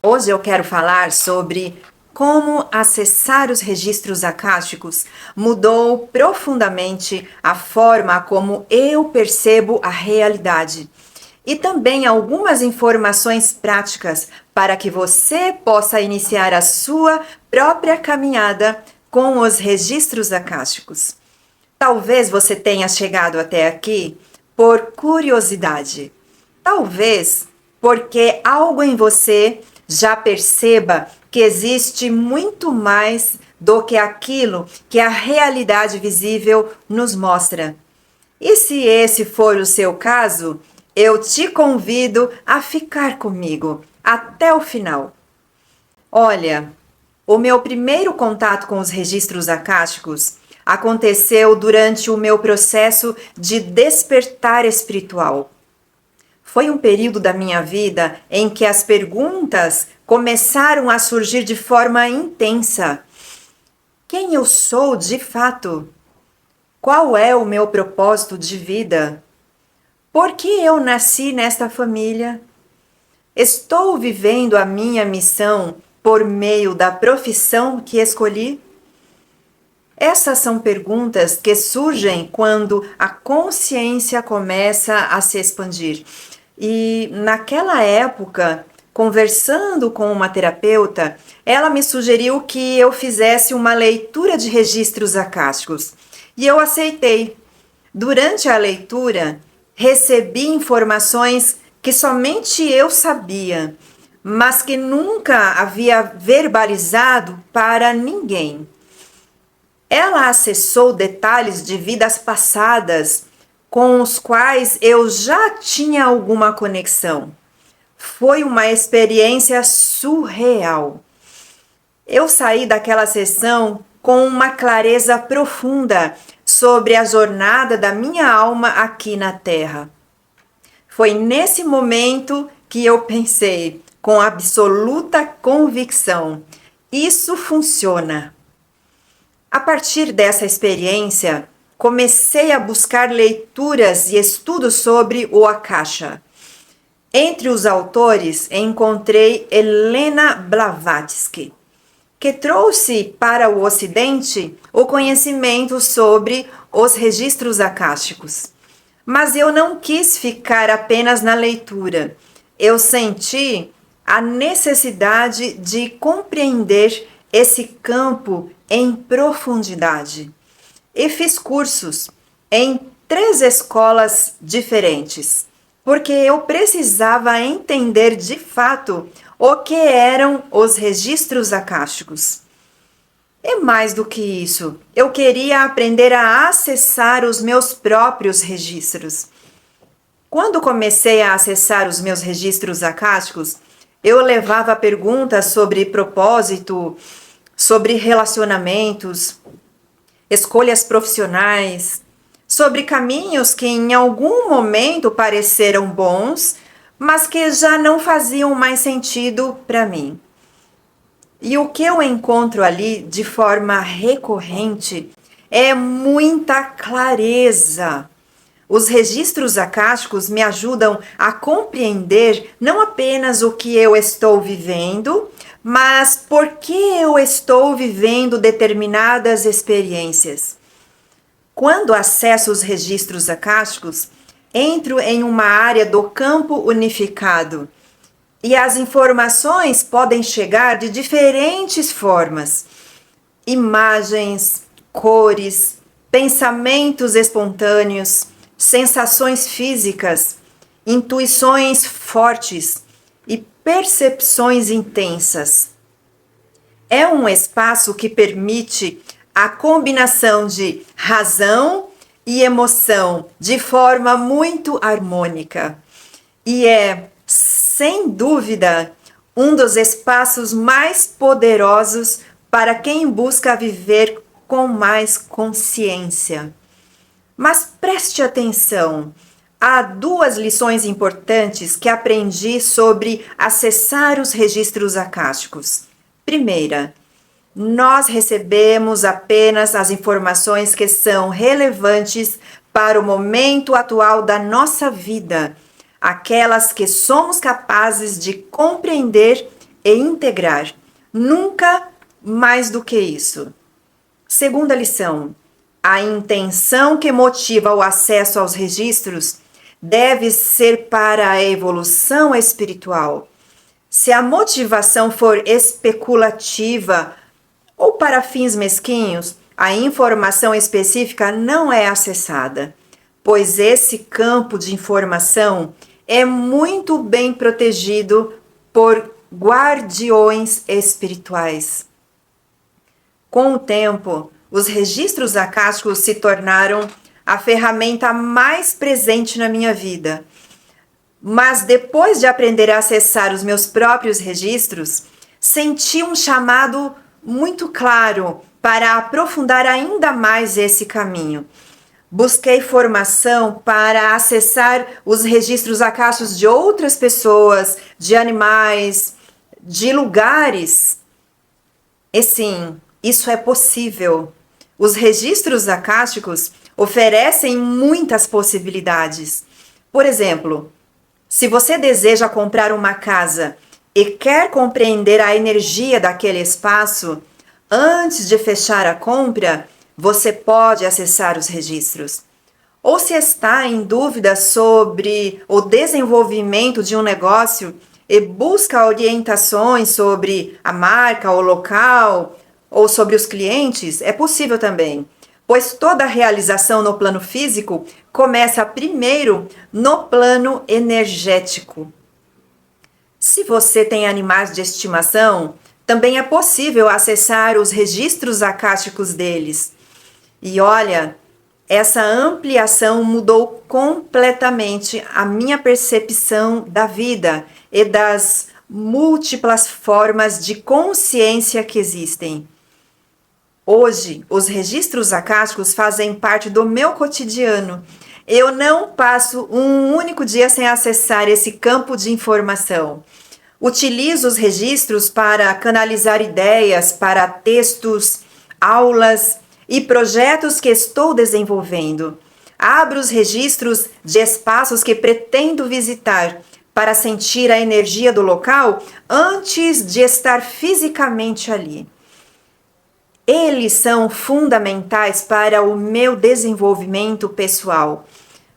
Hoje eu quero falar sobre como acessar os registros acásticos mudou profundamente a forma como eu percebo a realidade. E também algumas informações práticas para que você possa iniciar a sua própria caminhada com os registros acásticos. Talvez você tenha chegado até aqui por curiosidade. Talvez porque algo em você já perceba que existe muito mais do que aquilo que a realidade visível nos mostra. E se esse for o seu caso, eu te convido a ficar comigo até o final. Olha, o meu primeiro contato com os registros acásticos aconteceu durante o meu processo de despertar espiritual. Foi um período da minha vida em que as perguntas começaram a surgir de forma intensa. Quem eu sou de fato? Qual é o meu propósito de vida? Por que eu nasci nesta família? Estou vivendo a minha missão por meio da profissão que escolhi? Essas são perguntas que surgem quando a consciência começa a se expandir. E naquela época, conversando com uma terapeuta, ela me sugeriu que eu fizesse uma leitura de registros acásticos. E eu aceitei. Durante a leitura, recebi informações que somente eu sabia, mas que nunca havia verbalizado para ninguém. Ela acessou detalhes de vidas passadas com os quais eu já tinha alguma conexão. Foi uma experiência surreal. Eu saí daquela sessão com uma clareza profunda sobre a jornada da minha alma aqui na Terra. Foi nesse momento que eu pensei, com absoluta convicção, isso funciona. A partir dessa experiência, comecei a buscar leituras e estudos sobre o Akasha. Entre os autores, encontrei Helena Blavatsky, que trouxe para o Ocidente o conhecimento sobre os registros acásticos. Mas eu não quis ficar apenas na leitura. Eu senti a necessidade de compreender esse campo em profundidade. E fiz cursos em 3 escolas diferentes, porque eu precisava entender de fato o que eram os registros acásticos. E mais do que isso, eu queria aprender a acessar os meus próprios registros. Quando comecei a acessar os meus registros acásticos, eu levava perguntas sobre propósito, sobre relacionamentos, escolhas profissionais, sobre caminhos que em algum momento pareceram bons, mas que já não faziam mais sentido para mim. E o que eu encontro ali de forma recorrente é muita clareza. Os registros acásticos me ajudam a compreender não apenas o que eu estou vivendo, mas por que eu estou vivendo determinadas experiências. Quando acesso os registros acásticos, entro em uma área do campo unificado e as informações podem chegar de diferentes formas: imagens, cores, pensamentos espontâneos, sensações físicas, intuições fortes e percepções intensas. É um espaço que permite a combinação de razão e emoção de forma muito harmônica. E é, sem dúvida, um dos espaços mais poderosos para quem busca viver com mais consciência. Mas preste atenção, há 2 lições importantes que aprendi sobre acessar os registros acásticos. Primeira, nós recebemos apenas as informações que são relevantes para o momento atual da nossa vida, aquelas que somos capazes de compreender e integrar. Nunca mais do que isso. Segunda lição: a intenção que motiva o acesso aos registros deve ser para a evolução espiritual. Se a motivação for especulativa ou para fins mesquinhos, a informação específica não é acessada, pois esse campo de informação é muito bem protegido por guardiões espirituais. Com o tempo, os registros acásticos se tornaram a ferramenta mais presente na minha vida. Mas depois de aprender a acessar os meus próprios registros, senti um chamado muito claro para aprofundar ainda mais esse caminho. Busquei formação para acessar os registros acásticos de outras pessoas, de animais, de lugares. E sim, isso é possível. Os registros acásticos oferecem muitas possibilidades. Por exemplo, se você deseja comprar uma casa e quer compreender a energia daquele espaço, antes de fechar a compra, você pode acessar os registros. Ou se está em dúvida sobre o desenvolvimento de um negócio e busca orientações sobre a marca, o local ou sobre os clientes, é possível também, pois toda realização no plano físico começa primeiro no plano energético. Se você tem animais de estimação, também é possível acessar os registros acásticos deles. E olha, essa ampliação mudou completamente a minha percepção da vida e das múltiplas formas de consciência que existem. Hoje, os registros acásticos fazem parte do meu cotidiano. Eu não passo um único dia sem acessar esse campo de informação. Utilizo os registros para canalizar ideias para textos, aulas e projetos que estou desenvolvendo. Abro os registros de espaços que pretendo visitar para sentir a energia do local antes de estar fisicamente ali. Eles são fundamentais para o meu desenvolvimento pessoal,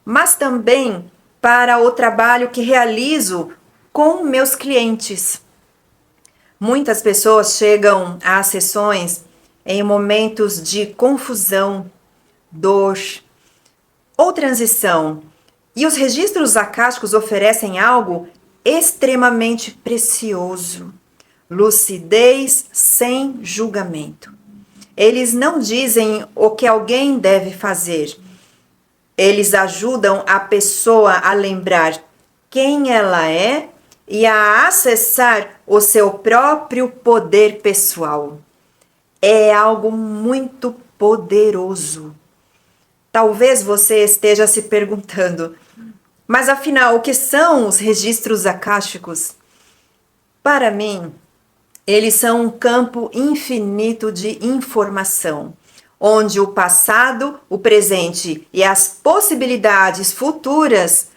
mas também para o trabalho que realizo com meus clientes. Muitas pessoas chegam às sessões em momentos de confusão, dor ou transição, e os registros acásticos oferecem algo extremamente precioso: lucidez sem julgamento. Eles não dizem o que alguém deve fazer. Eles ajudam a pessoa a lembrar quem ela é e a acessar o seu próprio poder pessoal. É algo muito poderoso. Talvez você esteja se perguntando, mas afinal, o que são os registros acásticos? Para mim, eles são um campo infinito de informação, onde o passado, o presente e as possibilidades futuras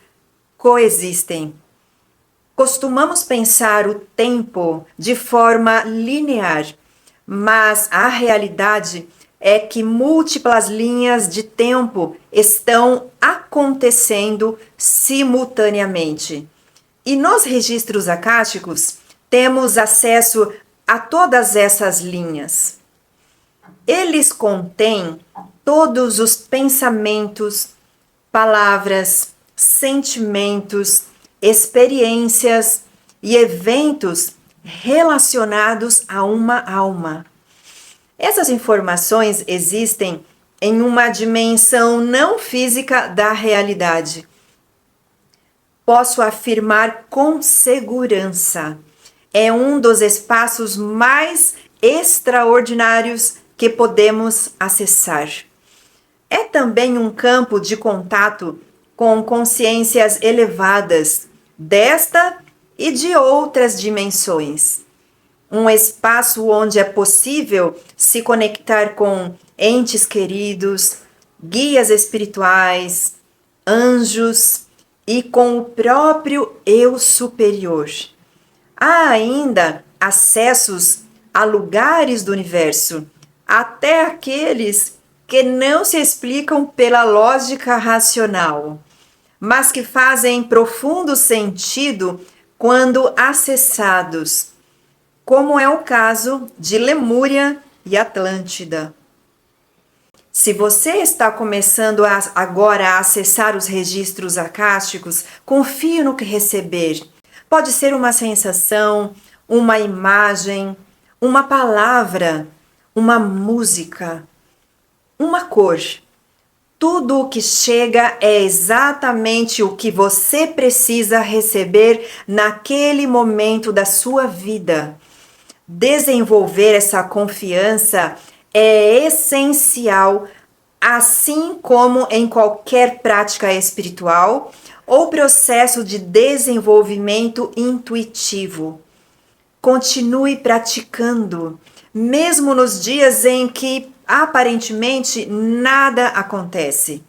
coexistem. Costumamos pensar o tempo de forma linear, mas a realidade é que múltiplas linhas de tempo estão acontecendo simultaneamente. E nos registros acásticos, temos acesso a todas essas linhas. Eles contêm todos os pensamentos, palavras, sentimentos, experiências e eventos relacionados a uma alma. Essas informações existem em uma dimensão não física da realidade. Posso afirmar com segurança: é um dos espaços mais extraordinários que podemos acessar. É também um campo de contato com consciências elevadas desta e de outras dimensões. Um espaço onde é possível se conectar com entes queridos, guias espirituais, anjos e com o próprio eu superior. Há ainda acessos a lugares do universo, até aqueles que não se explicam pela lógica racional, mas que fazem profundo sentido quando acessados, como é o caso de Lemúria e Atlântida. Se você está começando agora a acessar os registros acásticos, confie no que receber. Pode ser uma sensação, uma imagem, uma palavra, uma música, uma cor. Tudo o que chega é exatamente o que você precisa receber naquele momento da sua vida. Desenvolver essa confiança é essencial, assim como em qualquer prática espiritual ou processo de desenvolvimento intuitivo. Continue praticando, mesmo nos dias em que aparentemente nada acontece.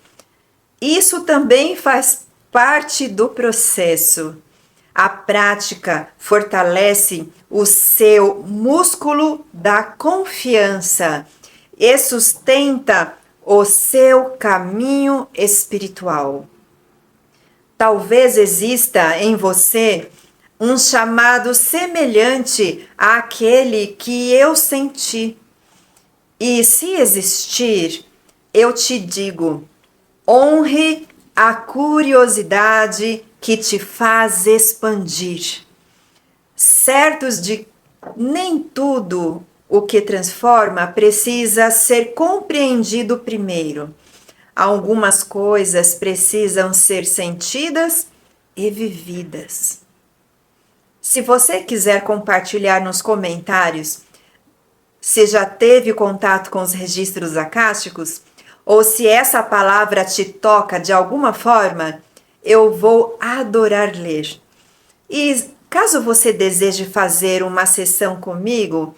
Isso também faz parte do processo. A prática fortalece o seu músculo da confiança e sustenta o seu caminho espiritual. Talvez exista em você um chamado semelhante àquele que eu senti. E se existir, eu te digo, honre a curiosidade que te faz expandir. Certos de nem tudo o que transforma precisa ser compreendido primeiro. Algumas coisas precisam ser sentidas e vividas. Se você quiser compartilhar nos comentários se já teve contato com os registros acásticos, ou se essa palavra te toca de alguma forma, eu vou adorar ler. E caso você deseje fazer uma sessão comigo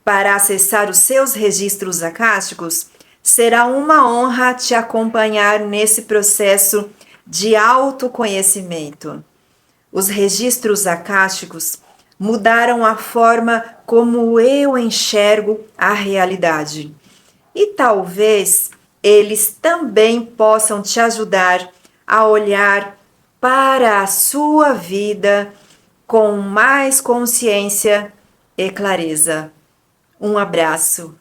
para acessar os seus registros acásticos, será uma honra te acompanhar nesse processo de autoconhecimento. Os registros acásticos mudaram a forma como eu enxergo a realidade. E talvez eles também possam te ajudar a olhar para a sua vida com mais consciência e clareza. Um abraço.